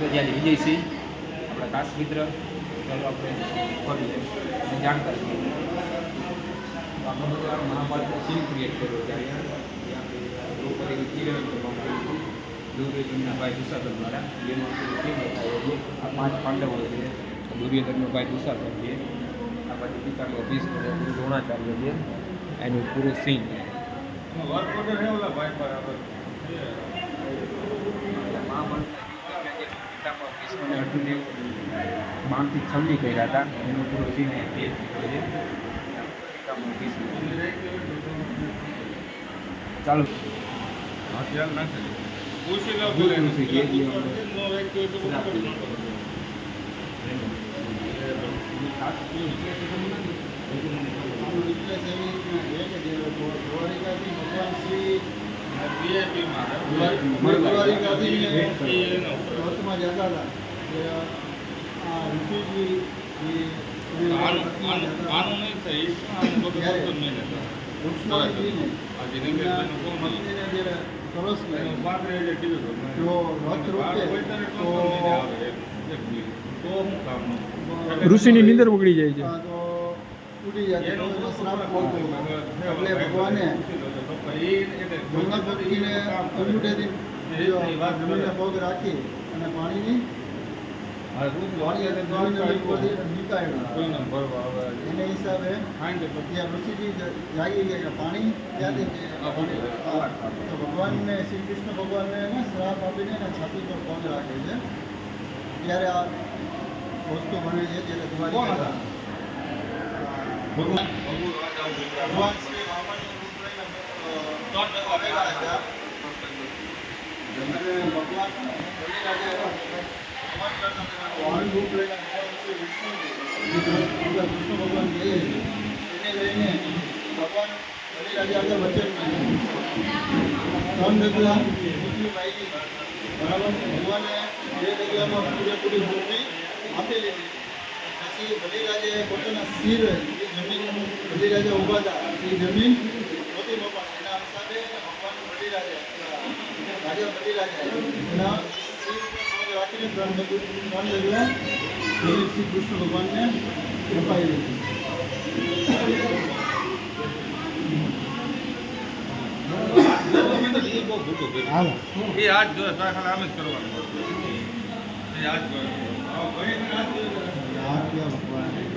જ્યાં વિજયસિંહ આપણા ખાસ મિત્ર, ચાલો આપણે ફરીએ અને જાણકારી લઈએ. આપણે બધા મહાભારતનો સીન ક્રિએટ કર્યો ત્યારે દ્રૌપદીની કિરણ કરવામાં આવી હતી. દુર્યોધનના ભાઈ દુશાસન દ્વારા એનો સીન બતાવ્યો છે. આ 5 પાંડવો છે, દુર્યોધનનો ભાઈ દુશાસન છે, આ બાજુ પિતાનો ભીષ્મ છે, દ્રોણાચાર્ય છે, એનું પૂરું સીન છે. અર્જુને બાણથી છલની કર્યા હતા એનું પૂરો સીન એ છે. ચાલો ઋષિની નીંદર બગડી જાય છે. એટલે ભગવાને ભક્તિને પગ રાખી અને પાણીની એને હિસાબે ઋષિજી જાગી ગયા પાણી ત્યાંથી ભગવાનને શ્રી કૃષ્ણ ભગવાનને શ્રાપ આપીને છાતી પર પગ રાખે છે. ત્યારે આ વસ્તુ બને છે. ત્યારે ભગવાન શ્રી ભગવાન રૂપ લઈને કૃષ્ણ ભગવાન કહે છે એને લઈને ભગવાન બલિરાજા આગળ વચન 3 ડગલા પૃથ્વી પાઈ બરાબર. ભગવાને 2 ડગલામાં પૂરેપૂરી મૂર્તિ આપી લીધી. પછી બલિરાજાએ પોતાના શિર જમીન બલિરાજા ઊભા હતા એ જમીન નહોતી મપાણી. એના હિસાબે ભગવાન બલિરાજા એના રાખીને 3 ડગલા શ્રી કૃષ્ણ ભગવાનને અપાઈ દીધી. એ આજ જો ખાલી આમ જ કરવાનું. એ આજ ભગવાન